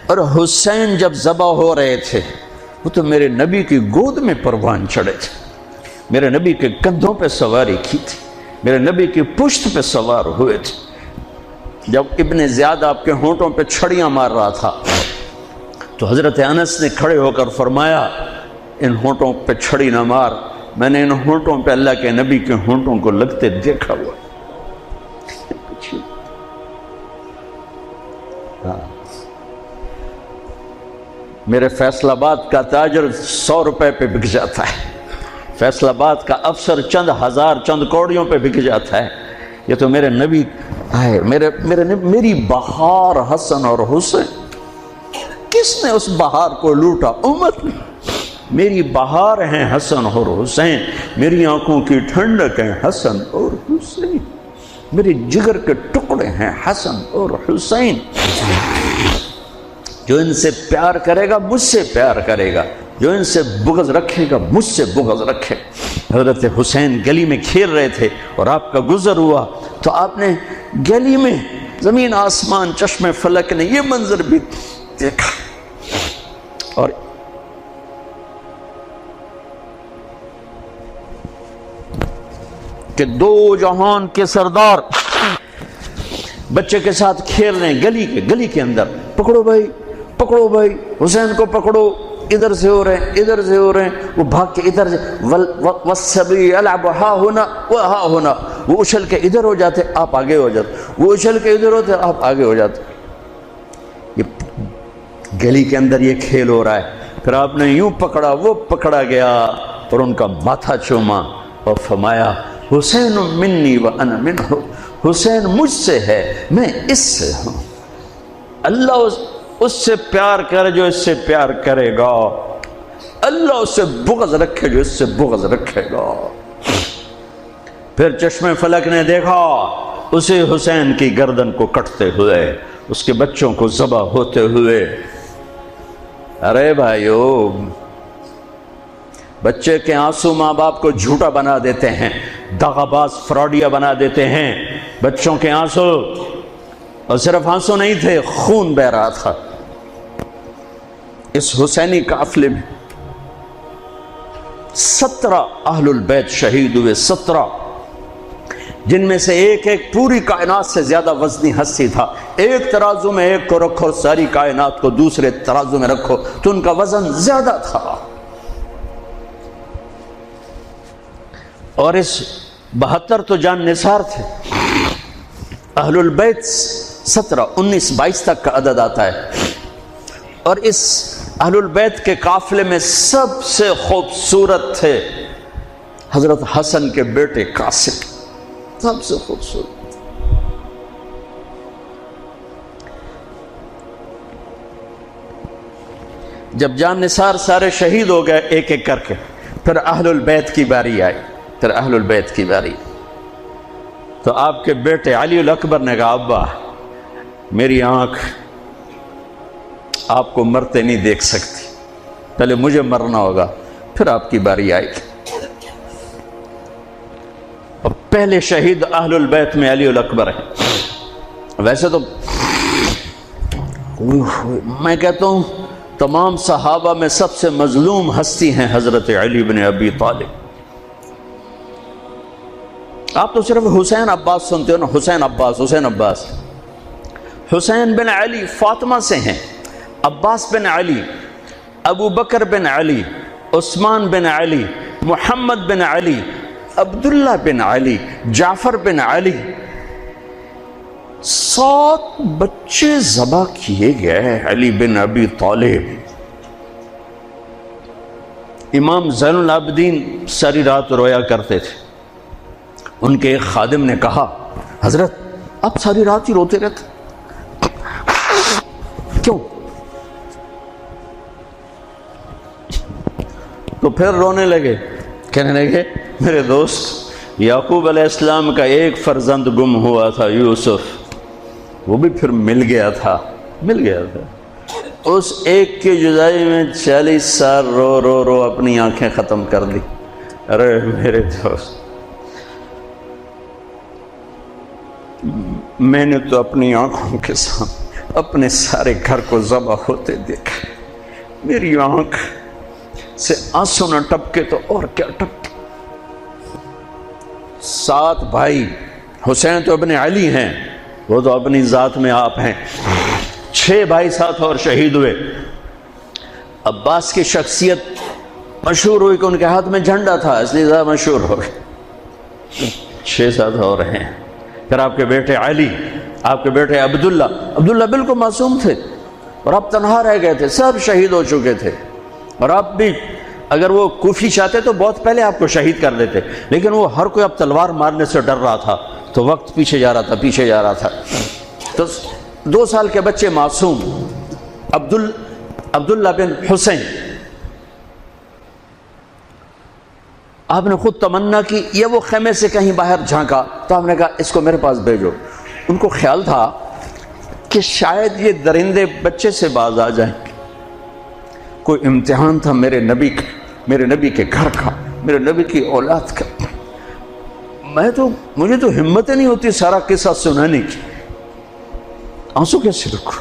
اور حسین جب ذبح ہو رہے تھے وہ تو میرے نبی کی گود میں پروان چڑھے تھے، میرے نبی کے کندھوں پہ سواری کی تھی، میرے نبی کی پشت پہ سوار ہوئے تھے۔ جب ابن زیاد آپ کے ہونٹوں پہ چھڑیاں مار رہا تھا تو حضرت انس نے کھڑے ہو کر فرمایا ان ہونٹوں پہ چھڑی نہ مار، میں نے ان ہونٹوں پہ اللہ کے نبی کے ہونٹوں کو لگتے دیکھا ہوا۔ میرے فیصل آباد کا تاجر 100 روپے پہ بک جاتا ہے، فیصل آباد کا افسر چند ہزار چند کوڑیوں پہ بک جاتا ہے، یہ تو میرے نبی آئے، میری بہار حسن اور حسین، کس نے اس بہار کو لوٹا؟ امت نے۔ میری بہار ہیں حسن اور حسین، میری آنکھوں کی ٹھنڈک ہیں حسن اور حسین، میرے جگر کے ٹکڑے ہیں حسن اور حسین۔ جو ان سے پیار کرے گا مجھ سے پیار کرے گا، جو ان سے بغض رکھے گا مجھ سے بغض رکھے۔ حضرت حسین گلی میں کھیل رہے تھے اور آپ کا گزر ہوا تو آپ نے گلی میں زمین آسمان چشم فلک نے یہ منظر بھی دیکھا، اور کہ دو جہان کے سردار بچے کے ساتھ کھیل رہے ہیں گلی کے اندر، پکڑو بھائی پکڑو بھائی، حسین کو پکڑو، ادھر سے ہو رہے ہیں ادھر سے ہو رہے ہیں، وہ بھاگ کے ادھر سے والسبی یلعب ہا ہونا و ہا ہونا، وہ اچھل کے ادھر ہو جاتے آپ آگے ہو جاتے، وہ اچھل کے ادھر ہوتے آپ آگے ہو جاتے۔ یہ گلی کے اندر یہ کھیل ہو رہا ہے، پھر آپ نے یوں پکڑا وہ پکڑا گیا اور ان کا ماتھا چوما اور فرمایا حسین منی وانا منہ، حسین مجھ سے ہے میں اس سے ہوں۔ اللہ اس سے پیار کرے جو اس سے پیار کرے گا، اللہ اس سے بغض رکھے جو اس سے بغض رکھے گا۔ پھر چشم فلک نے دیکھا اسے حسین کی گردن کو کٹتے ہوئے، اس کے بچوں کو ذبح ہوتے ہوئے۔ ارے بھائیو، بچے کے آنسو ماں باپ کو جھوٹا بنا دیتے ہیں، دغاباز فراڈیا بنا دیتے ہیں۔ بچوں کے آنسو، اور صرف آنسو نہیں تھے، خون بہ رہا تھا۔ اس حسینی قافلے میں 17 اہل البیت شہید ہوئے، 17، جن میں سے ایک ایک پوری کائنات سے زیادہ وزنی ہستی تھا۔ ایک ترازو میں ایک کو رکھو، ساری کائنات کو دوسرے ترازو میں رکھو تو ان کا وزن زیادہ تھا۔ اور اس 72 تو جان نثار تھے۔ اہل البیت 17، 19، 22 تک کا عدد آتا ہے، اور اس اہل البیت کے قافلے میں سب سے خوبصورت تھے حضرت حسن کے بیٹے قاسم، سب سے خوبصورت۔ جب جان نثار سارے شہید ہو گئے ایک ایک کر کے، پھر اہل البیت کی باری آئی، پھر اہل البیت کی باری، تو آپ کے بیٹے علی الاکبر نے کہا ابا میری آنکھ آپ کو مرتے نہیں دیکھ سکتی، پہلے مجھے مرنا ہوگا، پھر آپ کی باری آئی۔ اور پہلے شہید اہل البیت میں علی الاکبر ہے۔ ویسے تو میں کہتا ہوں تمام صحابہ میں سب سے مظلوم ہستی ہیں حضرت علی بن ابی طالب۔ آپ تو صرف حسین عباس سنتے ہو نا، حسین عباس حسین عباس۔ حسین بن علی فاطمہ سے ہیں، عباس بن علی، ابو بکر بن علی، عثمان بن علی، محمد بن علی، عبداللہ بن علی، جعفر بن علی، 7 بچے ذبح کیے گئے علی بن ابی طالب۔ امام زین العابدین ساری رات رویا کرتے تھے۔ ان کے ایک خادم نے کہا حضرت آپ ساری رات ہی روتے رہتے کیوں؟ تو پھر رونے لگے، کہنے لگے میرے دوست یعقوب علیہ السلام کا ایک فرزند گم ہوا تھا، یوسف، وہ بھی پھر مل گیا تھا۔ اس ایک کی جدائی میں 40 سال رو رو رو اپنی آنکھیں ختم کر دی۔ ارے میرے دوست، میں نے تو اپنی آنکھوں کے سامنے اپنے سارے گھر کو ذبح ہوتے دیکھا، میری آنکھ سے آنسو نہ ٹپکے تو اور کیا ٹپکے۔ 7 بھائی، حسین تو ابن علی ہیں، وہ تو اپنی ذات میں آپ ہیں، 6 بھائی 7 اور شہید ہوئے۔ عباس کی شخصیت مشہور ہوئی کہ ان کے ہاتھ میں جھنڈا تھا، اس لیے زیادہ مشہور ہو گئے۔ 6-7 اور ہیں۔ پھر آپ کے بیٹے علی، آپ کے بیٹے عبداللہ بالکل معصوم تھے اور آپ تنہا رہ گئے تھے، سب شہید ہو چکے تھے، اور آپ بھی اگر وہ کوفی چاہتے تو بہت پہلے آپ کو شہید کر دیتے، لیکن وہ ہر کوئی اب تلوار مارنے سے ڈر رہا تھا، تو وقت پیچھے جا رہا تھا۔ تو 2 سال کے بچے معصوم عبداللہ بن حسین، آپ نے خود تمنا کی، یہ وہ خیمے سے کہیں باہر جھانکا تو آپ نے کہا اس کو میرے پاس بھیجو۔ ان کو خیال تھا کہ شاید یہ درندے بچے سے باز آ جائیں، کوئی امتحان تھا میرے نبی کے گھر کا، میرے نبی کی اولاد کا۔ مجھے تو ہمت نہیں ہوتی سارا قصہ سنانے کی، آنسو کیسے روکو،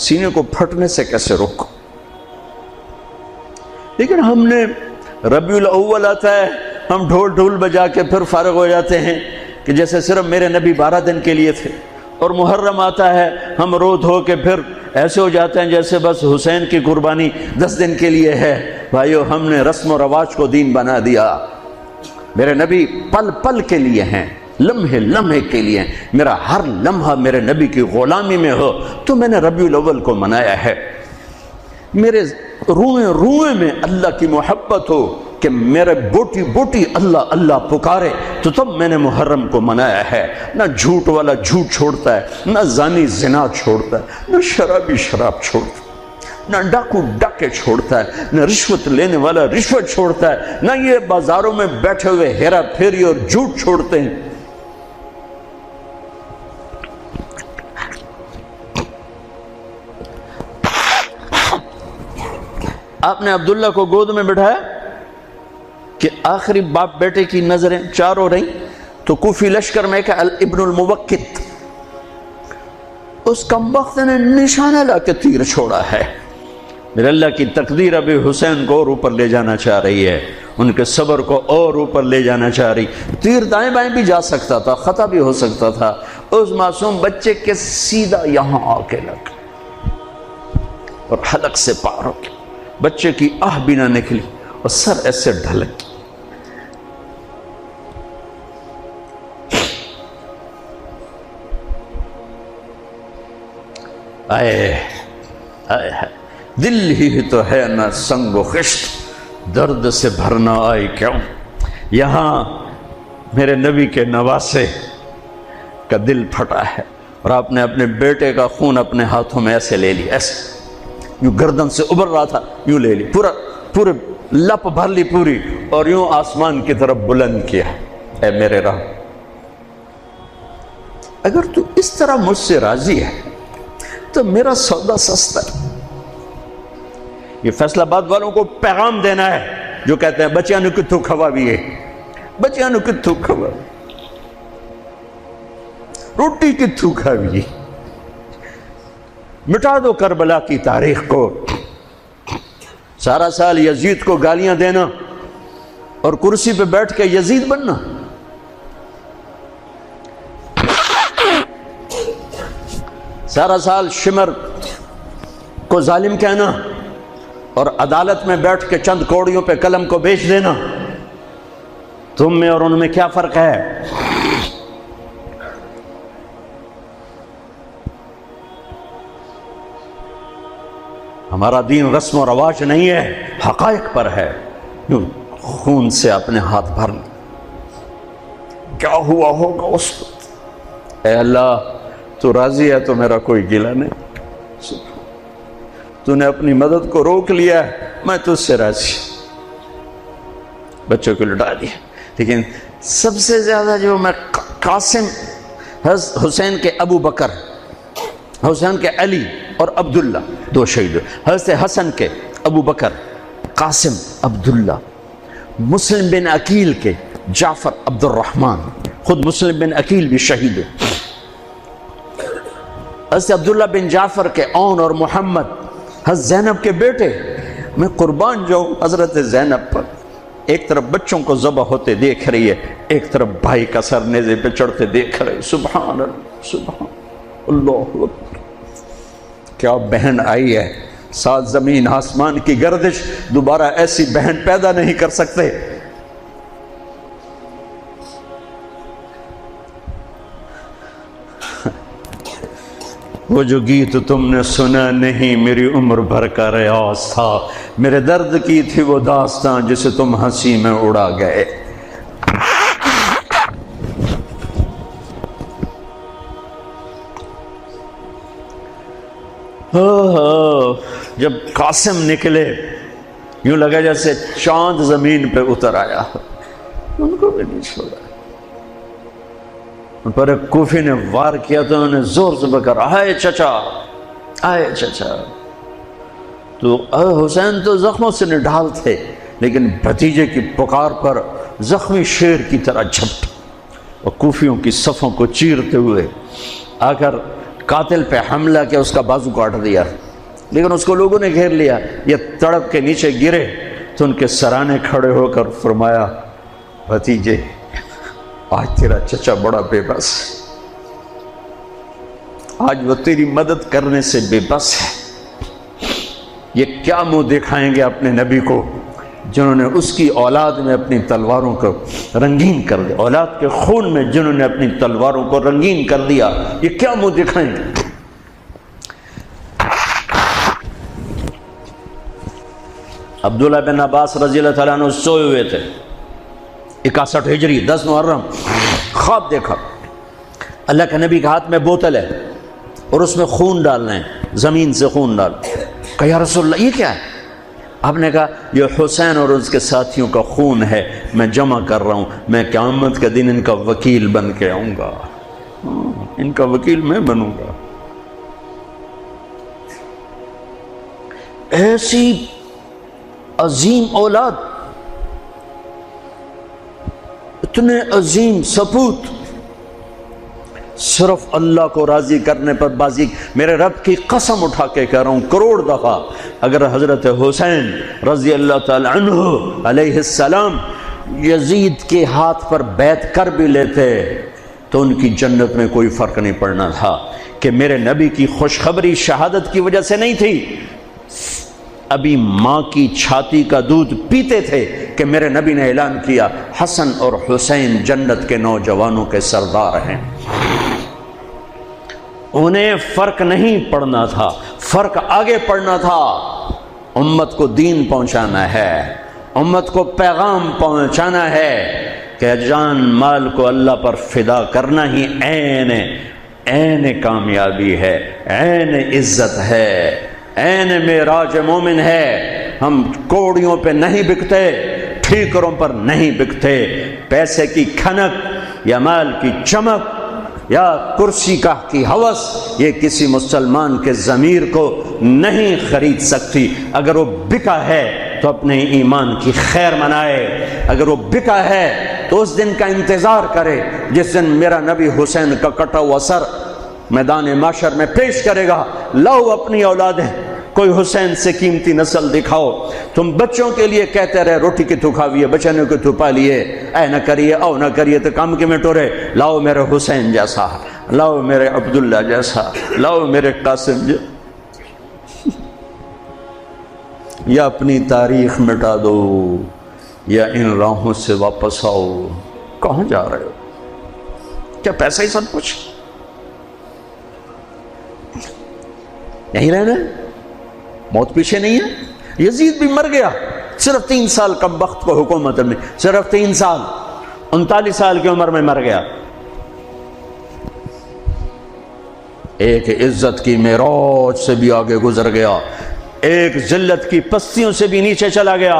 سینے کو پھٹنے سے کیسے روکو۔ لیکن ہم نے ربیع الاول آتا ہے، ہم ڈھول بجا کے پھر فارغ ہو جاتے ہیں کہ جیسے صرف میرے نبی 12 دن کے لیے تھے، اور محرم آتا ہے، ہم رو دھو کے پھر ایسے ہو جاتے ہیں جیسے بس حسین کی قربانی 10 دن کے لیے ہے۔ بھائیو، ہم نے رسم و رواج کو دین بنا دیا۔ میرے نبی پل پل کے لیے ہیں، لمحے کے لیے ہیں۔ میرا ہر لمحہ میرے نبی کی غلامی میں ہو تو میں نے ربیع الاول کو منایا ہے۔ میرے روئے میں اللہ کی محبت ہو کہ میرے بوٹی اللہ اللہ پکارے تو تب میں نے محرم کو منایا ہے۔ نہ جھوٹ والا جھوٹ چھوڑتا ہے، نہ زانی زنا چھوڑتا ہے، نہ شرابی شراب چھوڑتا ہے، نہ ڈاکو ڈاکے چھوڑتا ہے، نہ رشوت لینے والا رشوت چھوڑتا ہے، نہ یہ بازاروں میں بیٹھے ہوئے ہیرا پھیری اور جھوٹ چھوڑتے ہیں۔ آپ نے عبداللہ کو گود میں بٹھایا کہ آخری باپ بیٹے کی نظریں 4 ہو رہی، تو کوفی لشکر میں کہ ابن الموقت، اس کمبخت نے نشانہ لا کے تیر چھوڑا ہے۔ میرے اللہ کی تقدیر ابھی حسین کو اور اوپر لے جانا چاہ رہی ہے، ان کے صبر کو اور اوپر لے جانا چاہ رہی۔ تیر دائیں بائیں بھی جا سکتا تھا، خطا بھی ہو سکتا تھا، اس معصوم بچے کے سیدھا یہاں آ کے لگ اور حلق سے پار ہو گیا۔ بچے کی آہ بھی نہ نکلی اور سر ایسے ڈھلک۔ دل ہی تو ہے نہ سنگ و خشت، درد سے بھرنا آئی کیوں۔ یہاں میرے نبی کے نواسے کا دل پھٹا ہے، اور آپ نے اپنے بیٹے کا خون اپنے ہاتھوں میں ایسے لے لیا، ایسے یوں گردن سے ابھر رہا تھا، یوں لے لی، پورے لپ بھر لی پوری، اور یوں آسمان کی طرف بلند کیا۔ اے میرے رب، اگر تو اس طرح مجھ سے راضی ہے تو میرا سودا سستا ہے۔ یہ فیصل آباد والوں کو پیغام دینا ہے جو کہتے ہیں بچیاں نو کتھوں کھوا بھی ہے، بچیاں نو کتھوں کھوا، روٹی کتھوں کھا بھی، مٹا دو کربلا کی تاریخ کو۔ سارا سال یزید کو گالیاں دینا اور کرسی پہ بیٹھ کے یزید بننا، سارا سال شمر کو ظالم کہنا اور عدالت میں بیٹھ کے چند کوڑیوں پہ قلم کو بیچ دینا، تم میں اور ان میں کیا فرق ہے؟ ہمارا دین رسم و رواج نہیں ہے، حقائق پر ہے۔ خون سے اپنے ہاتھ بھرنا، کیا ہوا ہوگا اس وقت؟ اے اللہ، تو راضی ہے تو میرا کوئی گلہ نہیں، تو نے اپنی مدد کو روک لیا ہے، میں تجھ سے راضی۔ بچوں کو لٹا دیا، لیکن سب سے زیادہ جو میں قاسم، حسین کے ابو بکر، حسین کے علی اور عبداللہ 2 شہید، حضرت حسن کے ابو بکر، قاسم، عبداللہ، مسلم بن عقیل کے جعفر عبد الرحمن، خود مسلم بن عقیل بھی شہید ہے۔ حضرت عبداللہ بن جعفر کے اون اور محمد حضرت زینب کے بیٹے، میں قربان جاؤں حضرت زینب پر، ایک طرف بچوں کو ذبح ہوتے دیکھ رہی ہے، ایک طرف بھائی کا سر نیزے پہ چڑھتے دیکھ رہے، سبحان اللہ سبحان اللہ اکبر۔ کیا بہن آئی ہے، ساتھ زمین آسمان کی گردش، دوبارہ ایسی بہن پیدا نہیں کر سکتے۔ وہ جو گیت تم نے سنا نہیں میری عمر بھر کا ریاض تھا، میرے درد کی تھی وہ داستان جسے تم ہنسی میں اڑا گئے۔ جب قاسم نکلے یوں لگا جیسے چاند زمین پہ اتر آیا، ان کو بھی نہیں چھوڑا۔ ان پر ایک کوفی نے وار کیا تو انہوں نے زور سے بکرا، آئے چچا آئے چچا۔ تو حسین تو زخموں سے نڈھال تھے، لیکن بھتیجے کی پکار پر زخمی شیر کی طرح جھپٹ اور کوفیوں کی صفوں کو چیرتے ہوئے آ کر قاتل پہ حملہ کیا، اس کا بازو کاٹ دیا، لیکن اس کو لوگوں نے گھیر لیا۔ یہ تڑپ کے نیچے گرے تو ان کے سرانے کھڑے ہو کر فرمایا، بھتیجے آج تیرا چچا بڑا بے بس ہے، آج وہ تیری مدد کرنے سے بے بس ہے۔ یہ کیا منہ دکھائیں گے اپنے نبی کو جنہوں نے اس کی اولاد میں اپنی تلواروں کو رنگین کر دیا، اولاد کے خون میں جنہوں نے اپنی تلواروں کو رنگین کر دیا، یہ کیا منہ دکھائیں گے؟ عبداللہ بن عباس رضی اللہ تعالیٰ عنہ سوئے ہوئے تھے، 61 ہجری 10 محرم، خواب دیکھا اللہ کے نبی کے ہاتھ میں بوتل ہے اور اس میں خون ڈالنا ہے، زمین سے خون ڈال۔ کہا یا رسول اللہ یہ کیا ہے؟ آپ نے کہا یہ حسین اور اس کے ساتھیوں کا خون ہے، میں جمع کر رہا ہوں، میں قیامت کے دن ان کا وکیل بن کے آؤں گا، ان کا وکیل میں بنوں گا۔ ایسی عظیم اولاد، اتنے عظیم سپوت، صرف اللہ کو راضی کرنے پر بازی۔ میرے رب کی قسم اٹھا کے کہہ رہا ہوں، کروڑ دفعہ اگر حضرت حسین رضی اللہ تعالی عنہ علیہ السلام یزید کے ہاتھ پر بیعت کر بھی لیتے تو ان کی جنت میں کوئی فرق نہیں پڑنا تھا، کہ میرے نبی کی خوشخبری شہادت کی وجہ سے نہیں تھی، ابھی ماں کی چھاتی کا دودھ پیتے تھے کہ میرے نبی نے اعلان کیا حسن اور حسین جنت کے نوجوانوں کے سردار ہیں۔ انہیں فرق نہیں پڑنا تھا، فرق آگے پڑنا تھا۔ امت کو دین پہنچانا ہے، امت کو پیغام پہنچانا ہے کہ جان مال کو اللہ پر فدا کرنا ہی عین کامیابی ہے، عین عزت ہے، عین معراج مومن ہے۔ ہم کوڑیوں پہ نہیں بکتے، ٹھیکروں پر نہیں بکتے، پیسے کی کھنک یا مال کی چمک یا کرسی کی ہوس یہ کسی مسلمان کے ضمیر کو نہیں خرید سکتی۔ اگر وہ بکا ہے تو اپنے ایمان کی خیر منائے، اگر وہ بکا ہے تو اس دن کا انتظار کرے جس دن میرا نبی حسین کا کٹا ہوا سر میدان معاشر میں پیش کرے گا۔ لاؤ اپنی اولادیں، کوئی حسین سے قیمتی نسل دکھاؤ۔ تم بچوں کے لیے کہتے رہے روٹی کی تو کھاویے، بچنوں کو تو پالیے، اے نہ کریے او نہ کریے تو کام کے میں ٹورے۔ لاؤ میرے حسین جیسا، لاؤ میرے عبداللہ جیسا، لاؤ میرے قاسم جیسا۔ یا اپنی تاریخ مٹا دو یا ان راہوں سے واپس آؤ۔ کہاں جا رہے ہو؟ کیا پیسہ ہی سب کچھ؟ یہیں رہنا ہے؟ موت پیچھے نہیں ہے؟ یزید بھی مر گیا، صرف 3 سال کم وقت کو حکومت میں، صرف 3 سال، 39 سال کی عمر میں مر گیا۔ ایک عزت کی معراج سے بھی آگے گزر گیا، ایک ذلت کی پستیوں سے بھی نیچے چلا گیا۔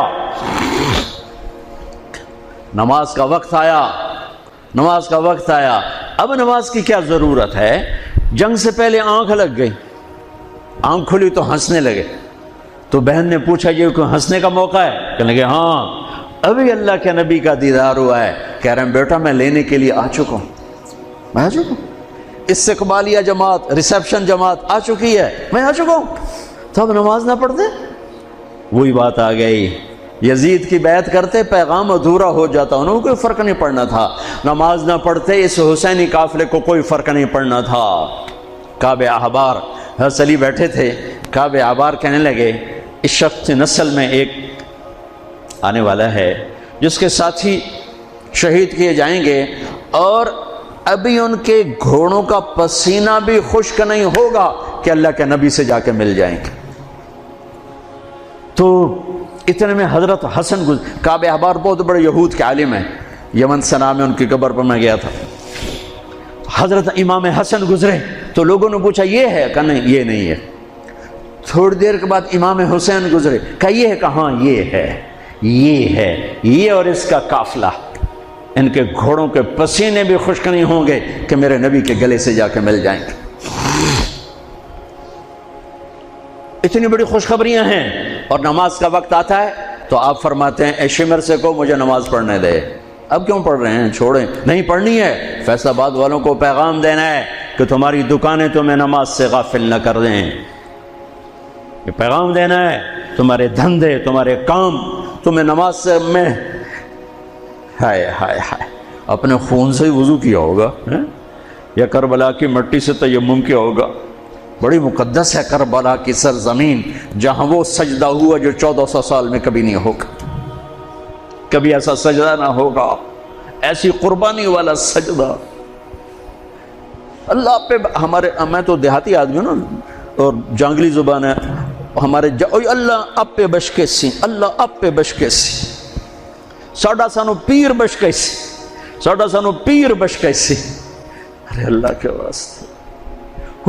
نماز کا وقت آیا، نماز کا وقت آیا۔ اب نماز کی کیا ضرورت ہے؟ جنگ سے پہلے آنکھ لگ گئی، آنکھ کھلی تو ہنسنے لگے۔ تو بہن نے پوچھا یہ کوئی ہنسنے کا موقع ہے؟ کہنے لگے ہاں، ابھی اللہ کے نبی کا دیدار ہوا ہے۔ کہہ رہے ہیں بیٹا میں لینے کے لیے آ چکا ہوں، میں آ چکا ہوں۔ استقبالیہ جماعت، ریسیپشن جماعت آ چکی ہے، میں آ چکا ہوں، تو اب نماز نہ پڑھتے؟ وہی بات آ گئی، یزید کی بیعت کرتے پیغام ادھورا ہو جاتا، انہوں کو کوئی فرق نہیں پڑنا تھا، نماز نہ پڑھتے اس حسینی قافلے کو کوئی فرق نہیں پڑنا تھا۔ کعب احبار، حضرت علی بیٹھے تھے، کعب احبار کہنے لگے اس شخص نسل میں ایک آنے والا ہے جس کے ساتھی شہید کیے جائیں گے، اور ابھی ان کے گھوڑوں کا پسینہ بھی خشک نہیں ہوگا کہ اللہ کے نبی سے جا کے مل جائیں گے۔ تو اتنے میں حضرت حسن کعب احبار بہت بڑے یہود کے عالم ہیں، یمن سنا میں ان کی قبر پر میں گیا تھا، حضرت امام حسن گزرے تو لوگوں نے پوچھا یہ ہے؟ کہا نہیں یہ نہیں ہے۔ تھوڑی دیر کے بعد امام حسین گزرے، کہا یہ ہے؟ کہا ہاں یہ ہے، یہ ہے، یہ اور اس کا قافلہ، ان کے گھوڑوں کے پسینے بھی خشک نہیں ہوں گے کہ میرے نبی کے گلے سے جا کے مل جائیں گے۔ اتنی بڑی خوشخبریاں ہیں، اور نماز کا وقت آتا ہے تو آپ فرماتے ہیں اے شمر سے کو مجھے نماز پڑھنے دے۔ اب کیوں پڑھ رہے ہیں؟ چھوڑیں، نہیں پڑھنی ہے۔ فیصل آباد والوں کو پیغام دینا ہے کہ تمہاری دکانیں تمہیں نماز سے غافل نہ کر دیں، یہ پیغام دینا ہے، تمہارے دھندے، تمہارے کام تمہیں نماز سے میں ہائے ہائے ہائے اپنے خون سے ہی وضو کیا ہوگا یا کربلا کی مٹی سے تیمم کیا ہوگا۔ بڑی مقدس ہے کربلا کی سرزمین، جہاں وہ سجدہ ہوا جو 1400 سال میں کبھی نہیں ہوگا، کبھی ایسا سجدہ نہ ہوگا، ایسی قربانی والا سجدہ اللہ پہ۔ ہمارے میں تو دیہاتی آدمی ہوں نا، اور جانگلی زبان ہے ہمارے، اللہ آپ پہ بشکے سی، اللہ آپ پہ بشکے سی، ساڈا سانو پیر بشکے سی، ساڈا سانو پیر بشکے سی۔ ارے اللہ کے واسطے،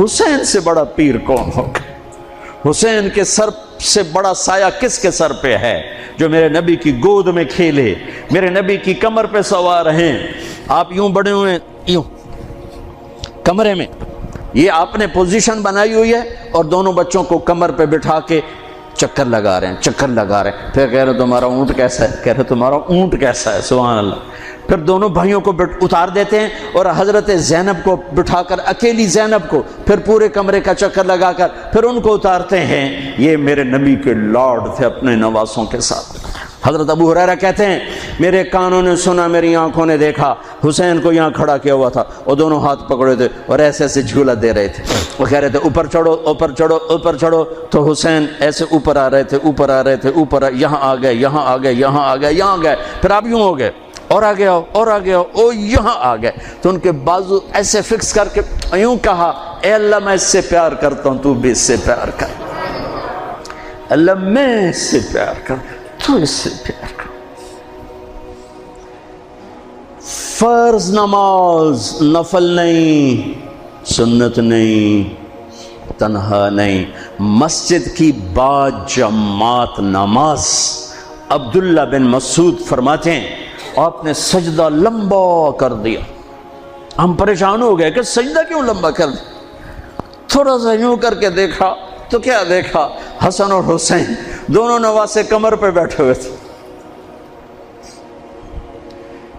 حسین سے بڑا پیر کون ہوگا؟ حسین کے سر سے بڑا سایہ کس کے سر پہ ہے جو میرے نبی کی گود میں کھیلے، میرے نبی کی کمر پہ سوار ہیں۔ آپ یوں بڑے ہوئے یوں کمرے میں، یہ آپ نے پوزیشن بنائی ہوئی ہے، اور دونوں بچوں کو کمر پہ بٹھا کے چکر لگا رہے ہیں، چکر لگا رہے ہیں۔ پھر کہہ رہے تمہارا اونٹ کیسا ہے؟ کہہ رہے تمہارا اونٹ کیسا ہے؟ سبحان اللہ۔ پھر دونوں بھائیوں کو اتار دیتے ہیں، اور حضرت زینب کو بٹھا کر، اکیلی زینب کو، پھر پورے کمرے کا چکر لگا کر پھر ان کو اتارتے ہیں۔ یہ میرے نبی کے لاڈ تھے اپنے نواسوں کے ساتھ۔ حضرت ابو ہریرہ کہتے ہیں میرے کانوں نے سنا، میری آنکھوں نے دیکھا، حسین کو یہاں کھڑا کیا ہوا تھا، اور دونوں ہاتھ پکڑے تھے اور ایسے ایسے جھولا دے رہے تھے، وہ کہہ رہے تھے اوپر چڑھو اوپر چڑھو اوپر چڑھو، تو حسین ایسے اوپر آ رہے تھے، اوپر آ رہے تھے، اوپر یہاں آ گئے، یہاں آ گئے، یہاں آ گئے، یہاں گئے، پھر آپ یوں ہو گئے، اور آگے آؤ اور آگے آؤ، او یہاں آ گئے، تو ان کے بازو ایسے فکس کر کے یوں کہا اے اللہ میں اس سے پیار کرتا ہوں، تو بھی اس سے پیار کر، اللہ میں اس سے پیار کر، تو اس سے پیار کر۔ فرض نماز نفل نہیں، سنت نہیں، تنہا نہیں، مسجد کی با جماعت نماز۔ عبداللہ بن مسعود فرماتے ہیں آپ نے سجدہ لمبا کر دیا، ہم پریشان ہو گئے کہ سجدہ کیوں لمبا کر دیا؟ تھوڑا سا یوں کر کے دیکھا تو کیا دیکھا؟ حسن اور حسین دونوں نواسے کمر پہ بیٹھے ہوئے تھے،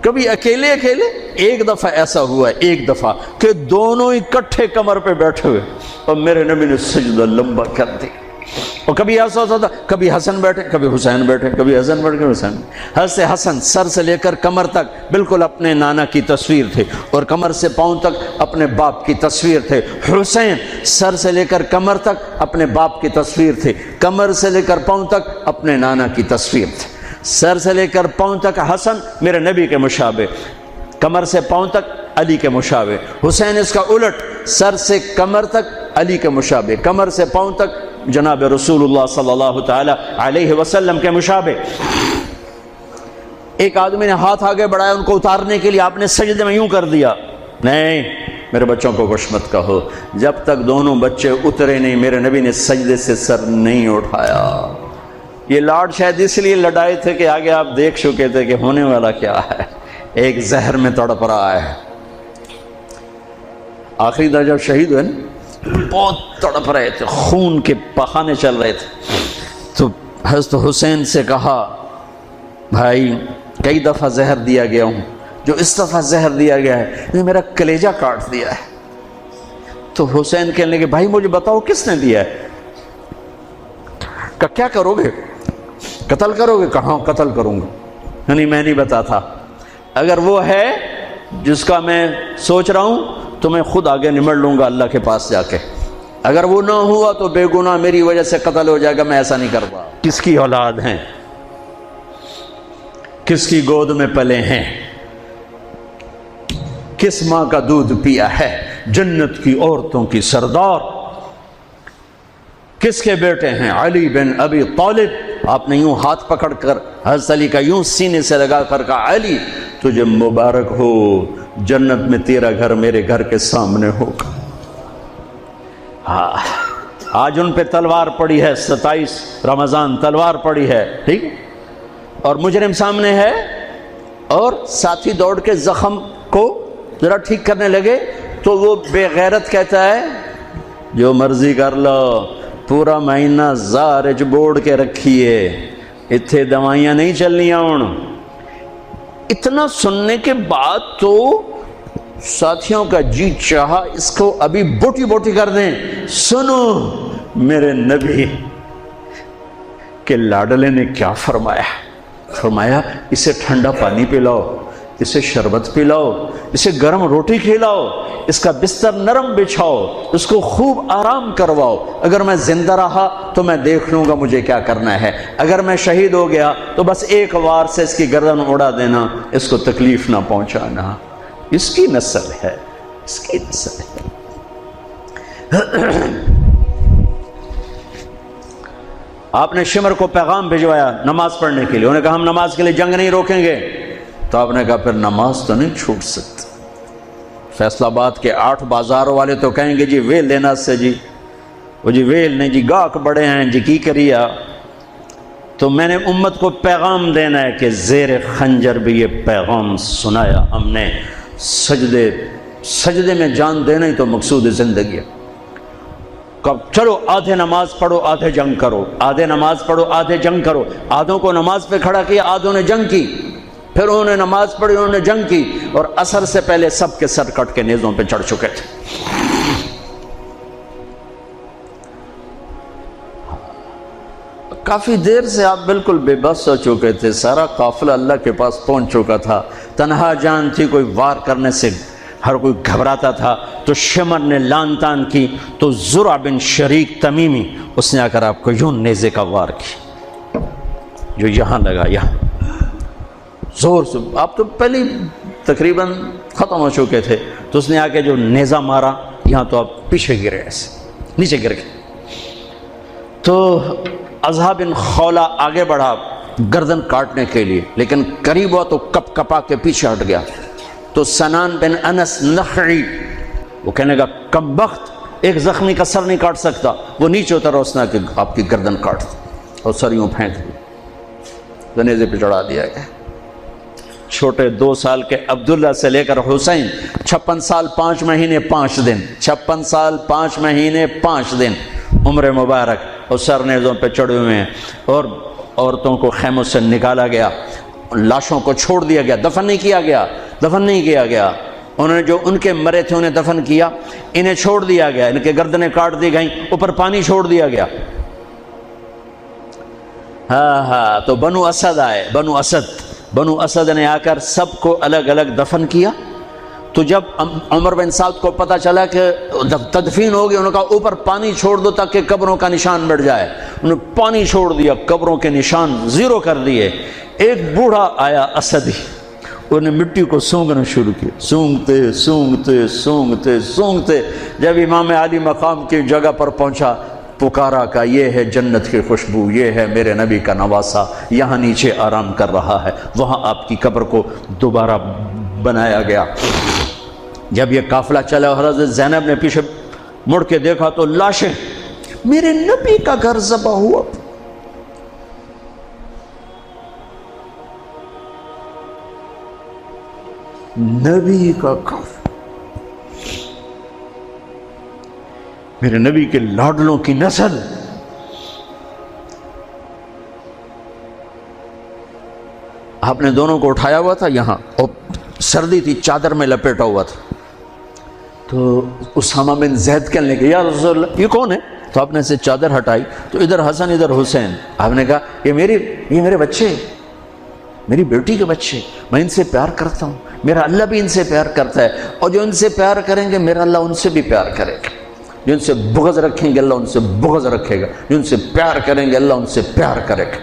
کبھی اکیلے اکیلے، ایک دفعہ ایسا ہوا ہے، ایک دفعہ کہ دونوں اکٹھے کمر پہ بیٹھے ہوئے، اور میرے نبی نے سجدہ لمبا کر دیا۔ اور کبھی ایسا ہوتا تھا، کبھی حسن بیٹھے کبھی حسین بیٹھے، کبھی حسن بیٹھے کبھی حسین۔ حضرت حسن سر سے لے کر کمر تک بالکل اپنے نانا کی تصویر تھے، اور کمر سے پاؤں تک اپنے باپ کی تصویر تھے۔ حسین سر سے لے کر کمر تک اپنے باپ کی تصویر تھے، کمر سے لے کر پاؤں تک اپنے نانا کی تصویر تھے۔ سر سے لے کر پاؤں تک حسن میرے نبی کے مشابہ، کمر سے پاؤں تک علی کے مشابہ۔ حسین اس کا الٹ، سر سے کمر تک علی کے مشابہ، کمر سے پاؤں تک جناب رسول اللہ صلی اللہ تعالی علیہ وسلم کے مشابہ۔ ایک آدمی نے ہاتھ آگے بڑھایا ان کو اتارنے کے لیے، آپ نے سجدے میں یوں کر دیا، نہیں میرے بچوں کو کچھ مت کہو، جب تک دونوں بچے اترے نہیں میرے نبی نے سجدے سے سر نہیں اٹھایا۔ یہ لاڈ شاید اس لیے لڑائے تھے کہ آگے آپ دیکھ چکے تھے کہ ہونے والا کیا ہے، ایک زہر میں تڑپ رہا ہے۔ آخری درجہ جب شہید ہوئے نا، بہت تڑپ رہے تھے، خون کے بہانے چل رہے تھے، تو حضرت حسین سے کہا بھائی کئی دفعہ زہر دیا گیا ہوں، جو اس دفعہ زہر دیا گیا ہے میرا کلیجہ کاٹ دیا ہے، تو حسین کہنے لگے بھائی مجھے بتاؤ کس نے دیا ہے؟ کہ کیا کرو گے؟ قتل کرو گے؟ کہاں قتل کروں گا، نہیں میں نہیں بتاتا، اگر وہ ہے جس کا میں سوچ رہا ہوں تو میں خود آگے نمٹ لوں گا اللہ کے پاس جا کے، اگر وہ نہ ہوا تو بے گناہ میری وجہ سے قتل ہو جائے گا، میں ایسا نہیں کرتا۔ کس کی اولاد ہیں، کس کی گود میں پلے ہیں، کس ماں کا دودھ پیا ہے، جنت کی عورتوں کی سردار، کس کے بیٹے ہیں؟ علی بن ابی طالب۔ آپ نے یوں ہاتھ پکڑ کر حضرت علی کا یوں سینے سے لگا کر کہا علی تجھے مبارک ہو، جنت میں تیرا گھر میرے گھر کے سامنے ہوگا۔ ہاں آج ان پہ تلوار پڑی ہے، 27 رمضان تلوار پڑی ہے، ٹھیک، اور مجرم سامنے ہے، اور ساتھی دوڑ کے زخم کو ذرا ٹھیک کرنے لگے تو وہ بے غیرت کہتا ہے جو مرضی کر لو، پورا مہینہ زارج بوڑ کے رکھیے، اتھے دوائیاں نہیں چلنیاں ہوں۔ اتنا سننے کے بعد تو ساتھیوں کا جی چاہا اس کو ابھی بوٹی بوٹی کر دیں۔ سنو میرے نبی کے لاڈلے نے کیا فرمایا، فرمایا اسے ٹھنڈا پانی پلاؤ، اسے شربت پلاؤ، اسے گرم روٹی کھلاؤ، اس کا بستر نرم بچھاؤ، اس کو خوب آرام کرواؤ، اگر میں زندہ رہا تو میں دیکھ لوں گا مجھے کیا کرنا ہے، اگر میں شہید ہو گیا تو بس ایک وار سے اس کی گردن اڑا دینا، اس کو تکلیف نہ پہنچانا۔ اس کی نسل ہے، اس کی نسل ہے۔ آپ نے شمر کو پیغام بھجوایا نماز پڑھنے کے لیے، انہوں نے کہا ہم نماز کے لیے جنگ نہیں روکیں گے، تو آپ نے کہا پھر نماز تو نہیں چھوٹ سکتی۔ فیصل آباد کے 8 بازار والے تو کہیں گے جی ویل لینا سے جی، وہ جی ویل نہیں جی گاہک بڑے ہیں جی کی کریا، تو میں نے امت کو پیغام دینا ہے کہ زیر خنجر بھی یہ پیغام سنایا ہم نے، سجدے میں جان دینا ہی تو مقصود زندگی ہے۔ چلو آدھے نماز پڑھو آدھے جنگ کرو، آدھے نماز پڑھو آدھے جنگ کرو، آدھوں کو نماز پہ کھڑا کیا، آدھوں نے جنگ کی، پھر انہوں نے نماز پڑھی انہوں نے جنگ کی، اور عصر سے پہلے سب کے سر کٹ کے نیزوں پہ چڑھ چکے تھے۔ کافی دیر سے آپ بالکل بے بس ہو چکے تھے، سارا قافلہ اللہ کے پاس پہنچ چکا تھا، تنہا جان تھی، کوئی وار کرنے سے ہر کوئی گھبراتا تھا، تو شمر نے لان تان کی، تو زرع بن شریک تمیمی اس نے آ کر آپ کو یوں نیزے کا وار کی جو یہاں لگا، یہاں زور سے، آپ تو پہلے تقریباً ختم ہو چکے تھے، تو اس نے آ کے جو نیزہ مارا یہاں تو آپ پیچھے گرے، ایسے نیچے گر گئے۔ تو اضحیٰ بن خولہ آگے بڑھا گردن کاٹنے کے لیے، لیکن قریب ہوا تو کپ کپا کے پیچھے ہٹ گیا۔ تو سنان بن انس نخعی وہ کہنے گا کم بخت، ایک زخمی کا سر نہیں کاٹ سکتا، وہ نیچے اترا، اس نے کہ آپ کی گردن کاٹ دی اور سر یوں پھینک دی، نیزے پہ چڑھا دیا گیا۔ چھوٹے 2 سال کے عبداللہ سے لے کر حسین 56 سال 5 مہینے 5 دن، 56 سال 5 مہینے 5 دن عمر مبارک، اور سر نیزوں پہ چڑھے ہوئے ہیں، اور عورتوں کو خیموں سے نکالا گیا، لاشوں کو چھوڑ دیا گیا، دفن نہیں کیا گیا، دفن نہیں کیا گیا، انہوں نے جو ان کے مرے تھے انہیں دفن کیا، انہیں چھوڑ دیا گیا، ان کے گردنیں کاٹ دی گئیں، اوپر پانی چھوڑ دیا گیا۔ ہاں تو بنو اسد آئے، بنو اسد نے آ کر سب کو الگ الگ دفن کیا۔ تو جب عمر بن سعد کو پتہ چلا کہ تدفین ہو گئی، انہوں نے کہا اوپر پانی چھوڑ دو تاکہ قبروں کا نشان بڑھ جائے، انہوں نے پانی چھوڑ دیا، قبروں کے نشان زیرو کر دیے۔ ایک بوڑھا آیا اسدی، انہوں نے مٹی کو سونگنا شروع کیا، سونگتے سونگتے سونگتے سونگتے جب امام علی مقام کی جگہ پر پہنچا، پکارا کا یہ ہے جنت کی خوشبو، یہ ہے میرے نبی کا نواسا، یہاں نیچے آرام کر رہا ہے۔ وہاں آپ کی قبر کو دوبارہ بنایا گیا۔ جب یہ قافلہ چلا، حضرت زینب نے پیچھے مڑ کے دیکھا تو لاشیں، میرے نبی کا گھر ذبح ہوا، نبی کا گھر، میرے نبی کے لاڈلوں کی نسل۔ آپ نے دونوں کو اٹھایا ہوا تھا یہاں، اور سردی تھی، چادر میں لپیٹا ہوا تھا، تو تو اسامہ بن زید کہنے لگے یا رسول اللہ یہ کون ہے؟ تو آپ نے سے چادر ہٹائی تو ادھر حسن ادھر حسین. آپ نے کہا یہ میرے بچے، میری بیٹی کے بچے، میں ان سے پیار کرتا ہوں، میرا اللہ بھی ان سے پیار کرتا ہے، اور جو ان سے پیار کریں گے میرا اللہ ان سے بھی پیار کرے گا، جو ان سے بغض رکھیں گے اللہ ان سے بغض رکھے گا، جو ان سے پیار کریں گے اللہ ان سے پیار کرے گا.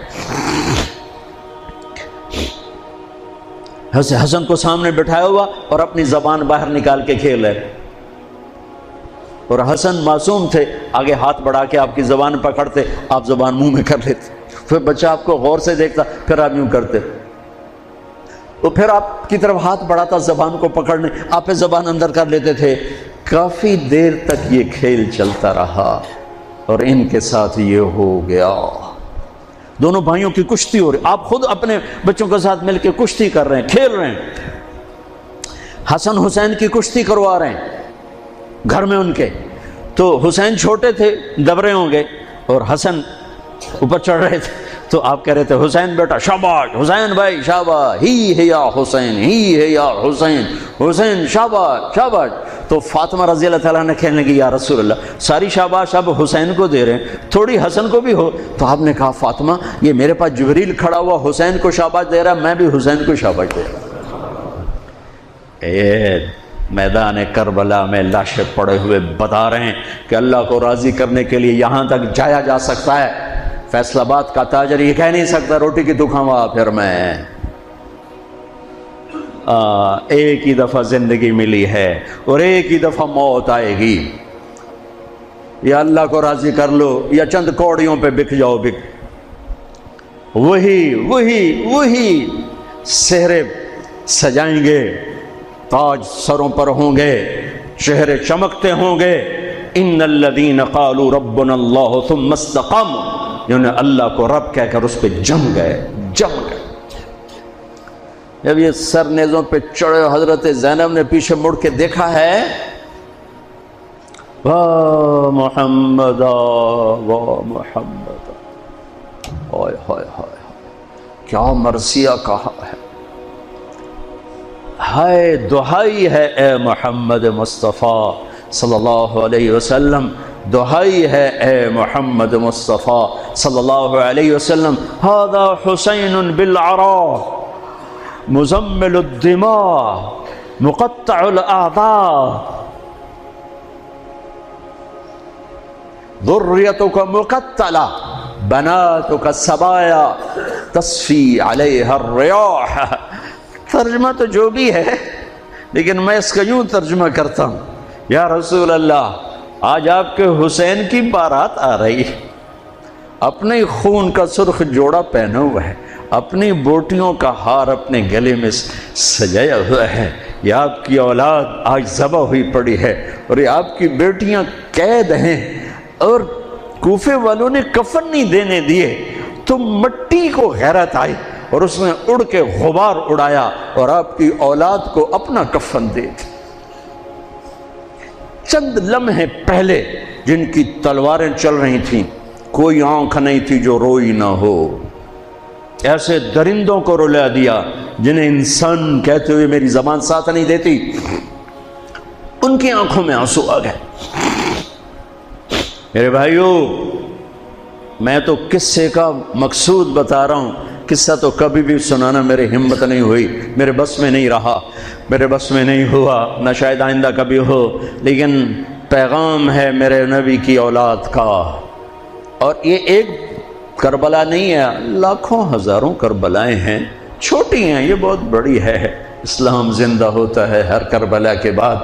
حسن کو سامنے بٹھایا ہوا اور اپنی زبان باہر نکال کے کھیل ہے، اور حسن معصوم تھے، آگے ہاتھ بڑھا کے آپ کی زبان پکڑتے، آپ زبان منہ میں کر لیتے، پھر بچہ آپ کو غور سے دیکھتا، پھر آپ یوں کرتے، تو پھر آپ کی طرف ہاتھ بڑھاتا زبان کو پکڑنے، آپ پہ زبان اندر کر لیتے تھے. کافی دیر تک یہ کھیل چلتا رہا اور ان کے ساتھ یہ ہو گیا. دونوں بھائیوں کی کشتی ہو رہی، آپ خود اپنے بچوں کے ساتھ مل کے کشتی کر رہے ہیں، کھیل رہے ہیں. حسن حسین کی کشتی کروا رہے ہیں گھر میں ان کے. تو حسین چھوٹے تھے، دبرے ہوں گے، اور حسن اوپر چڑھ رہے تھے. تو آپ کہہ رہے تھے حسین بیٹا شاباش، حسین بھائی شاباش، ہی ہے یا حسین، ہی ہے یا حسین، حسین شاباش شاباش. تو فاطمہ رضی اللہ تعالیٰ نے کہنے لگی یا رسول اللہ ساری شاباش اب حسین کو دے رہے ہیں، تھوڑی حسن کو بھی ہو. تو آپ نے کہا فاطمہ یہ میرے پاس جبریل کھڑا ہوا حسین کو شاباش دے رہا، میں بھی حسین کو شاباش دے رہا. میدان کربلا میں لاشیں پڑے ہوئے بتا رہے ہیں کہ اللہ کو راضی کرنے کے لیے یہاں تک جایا جا سکتا ہے. فیصل آباد کا تاجر یہ کہہ نہیں سکتا روٹی کی تو کھاوا پھر میں، ایک ہی دفعہ زندگی ملی ہے اور ایک ہی دفعہ موت آئے گی، یا اللہ کو راضی کر لو یا چند کوڑیوں پہ بک جاؤ. وہی سہرے سجائیں گے، تاج سروں پر ہوں گے، چہرے چمکتے ہوں گے. ان الذین قالوا ربنا اللہ ثم استقاموا، جنہوں نے اللہ کو رب کہہ کر اس پہ جم گئے. جب یہ سر نیزوں پہ چڑھے حضرت زینب نے پیچھے مڑ کے دیکھا ہے، واہ محمد واہ محمد، ہائے ہائے ہائے کیا مرثیہ کہا ہے، ہائے دہائی ہے اے محمد مصطفیٰ صلی اللہ علیہ وسلم، دہائی ہے اے محمد مصطفیٰ صلی اللہ علیہ وسلم. ھذا حسین بالعراء مزمل الدماء مقطع الاعضاء ذریتک مقتلہ بناتک سبایا تصفی علیہا الریاح. ترجمہ تو جو بھی ہے لیکن میں اس کا یوں ترجمہ کرتا ہوں، یا رسول اللہ آج آپ کے حسین کی بارات آ رہی ہے، اپنے خون کا سرخ جوڑا پہنا ہوا ہے، اپنی بوٹیوں کا ہار اپنے گلے میں سجایا ہوا ہے، یہ آپ کی اولاد آج ذبح ہوئی پڑی ہے اور یہ آپ کی بیٹیاں قید ہیں، اور کوفے والوں نے کفن نہیں دینے دیے تو مٹی کو غیرت آئی اور اس نے اڑ کے غبار اڑایا اور آپ کی اولاد کو اپنا کفن دے دی. چند لمحے پہلے جن کی تلواریں چل رہی تھیں، کوئی آنکھ نہیں تھی جو روئی نہ ہو. ایسے درندوں کو رلا دیا جنہیں انسان کہتے ہوئے میری زبان ساتھ نہیں دیتی، ان کی آنکھوں میں آنسو آ گئے. میرے بھائیوں میں تو قصے کا مقصود بتا رہا ہوں، قصہ تو کبھی بھی سنانا میری ہمت نہیں ہوئی، میرے بس میں نہیں رہا، میرے بس میں نہیں ہوا، نہ شاید آئندہ کبھی ہو، لیکن پیغام ہے میرے نبی کی اولاد کا. اور یہ ایک کربلا نہیں ہے، لاکھوں ہزاروں کربلائیں ہیں، چھوٹی ہیں یہ بہت بڑی ہے. اسلام زندہ ہوتا ہے ہر کربلا کے بعد.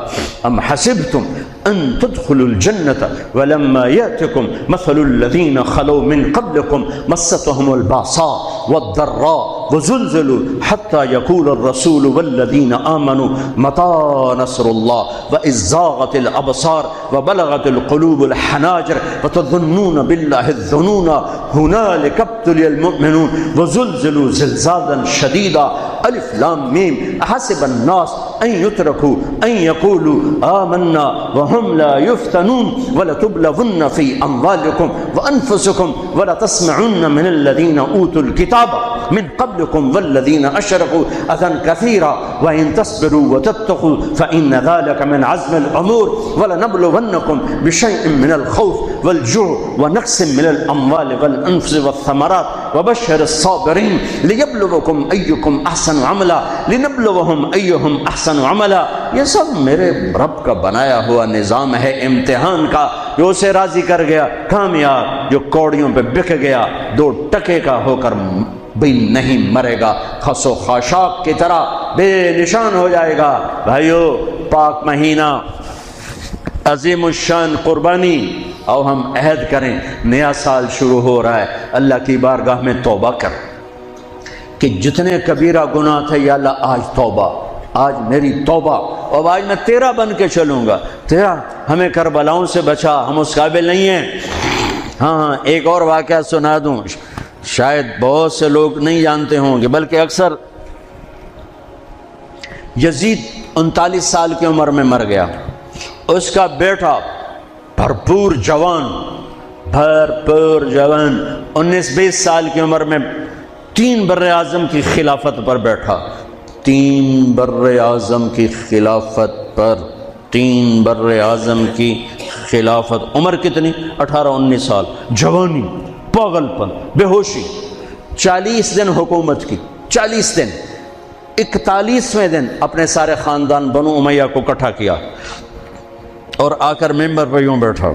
ام حسبتم ان تدخلوا الجنة ولما يأتكم مثل الذين خلوا من قبلكم مستهم البأساء والضراء وزلزلوا حتى يقول الرسول والذين آمنوا متى نصر الله وإذ زاغت الأبصار وبلغت القلوب الحناجر وتظنون بالله الظنون هنالك ابتلي المؤمنون وزلزلوا زلزالا شديدا. الف لام میم. حسب الناس ان یترکوا ان یقولوا آمنا وهم لا یفتنون ولتبلغن فی اموالکم وانفسکم ولتسمعن من الذین اوتوا الکتاب من قبلکم والذین اشرکوا اذى کثیرا وان تصبروا وتتقوا فإن ذلك من عزم الامور ولنبلونکم بشیء من الخوف والجوع ونقص من الاموال والانفس والثمرات وبشر الصابرین لیبلوکم ایکم احسن عملا لنبلوہم ایہم احسن عملا۔ یہ سب میرے رب کا بنایا ہوا نظام ہے امتحان کا، جو اسے راضی کر گیا کامیاب، جو کوڑیوں پہ بک گیا 2 ٹکے کا ہو کر بھی نہیں مرے گا، خس و خاشاک کی طرح بے نشان ہو جائے گا۔ بھائیو، پاک مہینہ، عظیم الشان قربانی، اور ہم عہد کریں، نیا سال شروع ہو رہا ہے، اللہ کی بارگاہ میں توبہ کر کہ جتنے کبیرہ گناہ تھے یا اللہ آج توبہ، آج میری توبہ، اور آج میں تیرا بن کے چلوں گا، تیرا ہمیں کربلاؤں سے بچا، ہم اس قابل نہیں ہیں۔ ہاں ایک اور واقعہ سنا دوں، شاید بہت سے لوگ نہیں جانتے ہوں گے، بلکہ اکثر یزید 39 سال کی عمر میں مر گیا، اس کا بیٹا بھرپور جوان 19-20 سال کی عمر میں 3 بر اعظم کی خلافت پر بیٹھا، 3 بر اعظم کی خلافت پر، 3 بر اعظم کی خلافت، عمر کتنی؟ 18-19 سال، جوانی، پاگل پن، بے ہوشی، 40 دن حکومت کی، 40 دن، 41ویں دن اپنے سارے خاندان بنو امیہ کو اکٹھا کیا اور آ کر ممبر پہ یوں بیٹھا،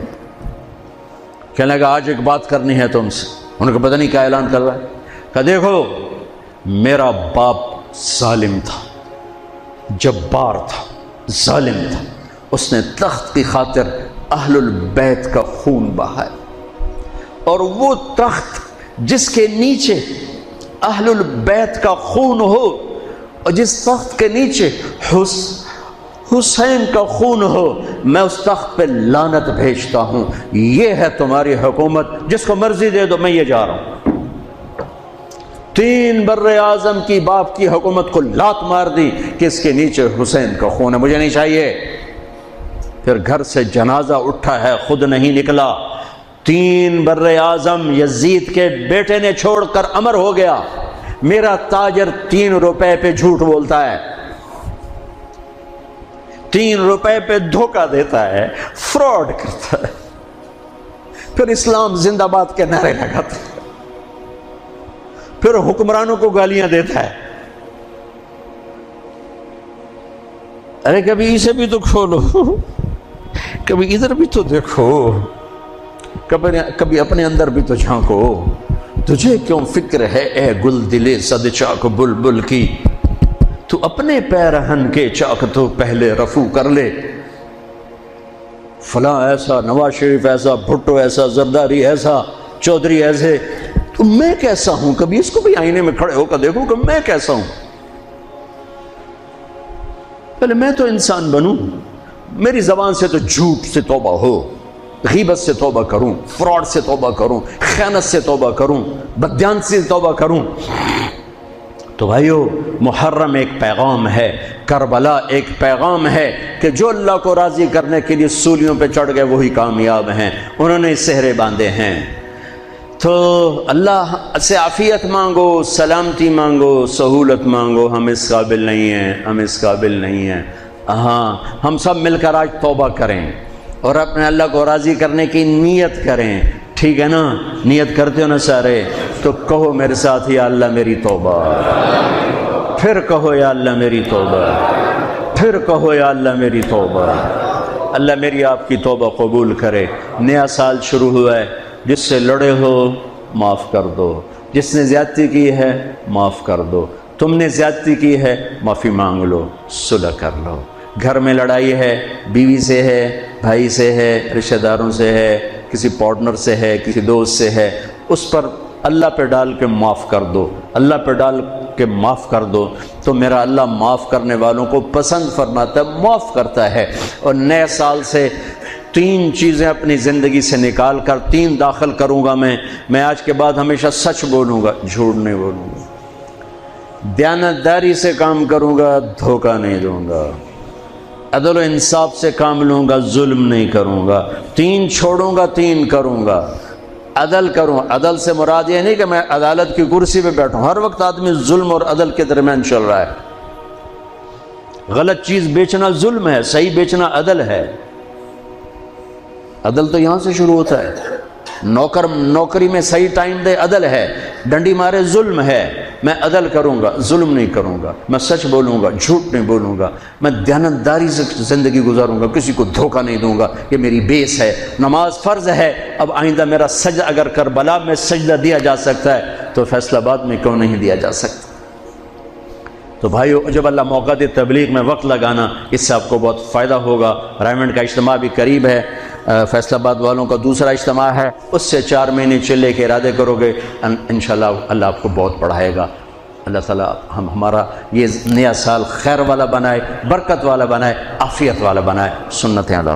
کہنے لگا آج ایک بات کرنی ہے تم سے۔ انہوں نے پتہ نہیں کیا اعلان کر رہا ہے، کہا دیکھو میرا باپ ظالم تھا، جبار تھا، ظالم تھا، اس نے تخت کی خاطر اہل البیت کا خون بہایا، اور وہ تخت جس کے نیچے اہل البیت کا خون ہو اور جس تخت کے نیچے حسین کا خون ہو، میں اس تخت پہ لعنت بھیجتا ہوں۔ یہ ہے تمہاری حکومت، جس کو مرضی دے دو، میں یہ جا رہا ہوں۔ 3 بر اعظم کی باپ کی حکومت کو لات مار دی کہ اس کے نیچے حسین کا خون ہے، مجھے نہیں چاہیے۔ پھر گھر سے جنازہ اٹھا ہے، خود نہیں نکلا۔ 3 بر اعظم یزید کے بیٹے نے چھوڑ کر امر ہو گیا، میرا تاجر 3 روپے پہ جھوٹ بولتا ہے، 3 روپے پہ دھوکہ دیتا ہے، فراڈ کرتا ہے، پھر اسلام زندہ باد کے نعرے لگاتا ہے، پھر حکمرانوں کو گالیاں دیتا ہے۔ ارے کبھی اسے بھی تو کھولو، کبھی ادھر بھی تو دیکھو، کبھی اپنے اندر بھی تو جھانکو۔ تجھے کیوں فکر ہے اے گل دلے صد چاک بلبل کی، تو اپنے پیرہن کے چاک تو پہلے رفو کر لے۔ فلاں ایسا، نواز شریف ایسا، بھٹو ایسا، زرداری ایسا، چودھری ایسے، تو میں کیسا ہوں؟ کبھی اس کو بھی آئینے میں کھڑے ہو کر دیکھو کہ میں کیسا ہوں۔ پہلے میں تو انسان بنوں، میری زبان سے تو جھوٹ سے توبہ ہو، غیبت سے توبہ کروں، فراڈ سے توبہ کروں، خیانت سے توبہ کروں، بددیانتی سے توبہ کروں۔ تو بھائیو، محرم ایک پیغام ہے، کربلا ایک پیغام ہے کہ جو اللہ کو راضی کرنے کے لیے سولیوں پہ چڑھ گئے وہی کامیاب ہیں، انہوں نے سہرے باندھے ہیں۔ تو اللہ سے عافیت مانگو، سلامتی مانگو، سہولت مانگو۔ ہم اس قابل نہیں ہیں، ہم اس قابل نہیں ہیں۔ ہاں، ہم سب مل کر آج توبہ کریں اور اپنے اللہ کو راضی کرنے کی نیت کریں، ٹھیک ہے نا؟ نیت کرتے ہو نا سارے؟ تو کہو میرے ساتھ، یا اللہ میری توبہ، پھر کہو یا اللہ میری توبہ، پھر کہو یا اللہ میری توبہ۔ اللہ میری آپ کی توبہ قبول کرے۔ نیا سال شروع ہوا ہے، جس سے لڑے ہو معاف کر دو، جس نے زیادتی کی ہے معاف کر دو، تم نے زیادتی کی ہے معافی مانگ لو، صلح کر لو۔ گھر میں لڑائی ہے، بیوی سے ہے، بھائی سے ہے، رشتہ داروں سے ہے، کسی پارٹنر سے ہے، کسی دوست سے ہے، اس پر اللہ پہ ڈال کے معاف کر دو، اللہ پہ ڈال کے معاف کر دو، تو میرا اللہ معاف کرنے والوں کو پسند فرماتا ہے، معاف کرتا ہے۔ اور نئے سال سے 3 چیزیں اپنی زندگی سے نکال کر 3 داخل کروں گا۔ میں آج کے بعد ہمیشہ سچ بولوں گا، جھوٹ نہیں بولوں گا۔ دیانتداری سے کام کروں گا، دھوکہ نہیں دوں گا، عدل و انصاف سے کام لوں گا، ظلم نہیں کروں گا، 3 چھوڑوں گا 3 کروں گا، عدل کروں۔ عدل سے مراد یہ نہیں کہ میں عدالت کی کرسی پہ بیٹھوں، ہر وقت آدمی ظلم اور عدل کے درمیان چل رہا ہے۔ غلط چیز بیچنا ظلم ہے، صحیح بیچنا عدل ہے۔ عدل تو یہاں سے شروع ہوتا ہے۔ نوکری میں صحیح ٹائم دے، عدل ہے۔ ڈنڈی مارے، ظلم ہے۔ میں عدل کروں گا، ظلم نہیں کروں گا، میں سچ بولوں گا، جھوٹ نہیں بولوں گا، میں دیانتداری سے زندگی گزاروں گا، کسی کو دھوکہ نہیں دوں گا۔ یہ میری بیس ہے۔ نماز فرض ہے، اب آئندہ میرا سجدہ اگر کربلا میں سجدہ دیا جا سکتا ہے تو فیصل آباد میں کیوں نہیں دیا جا سکتا؟ تو بھائیو، جب اللہ موقع دے تبلیغ میں وقت لگانا، اس سے آپ کو بہت فائدہ ہوگا۔ رائمنڈ کا اجتماع بھی قریب ہے، فیصل آباد والوں کا دوسرا اجتماع ہے، اس سے 4 مہینے چلے کے ارادے کرو گے، انشاءاللہ اللہ آپ کو بہت پڑھائے گا۔ اللہ تعالیٰ ہمارا یہ نیا سال خیر والا بنائے، برکت والا بنائے، عافیت والا بنائے۔ سنت اللہ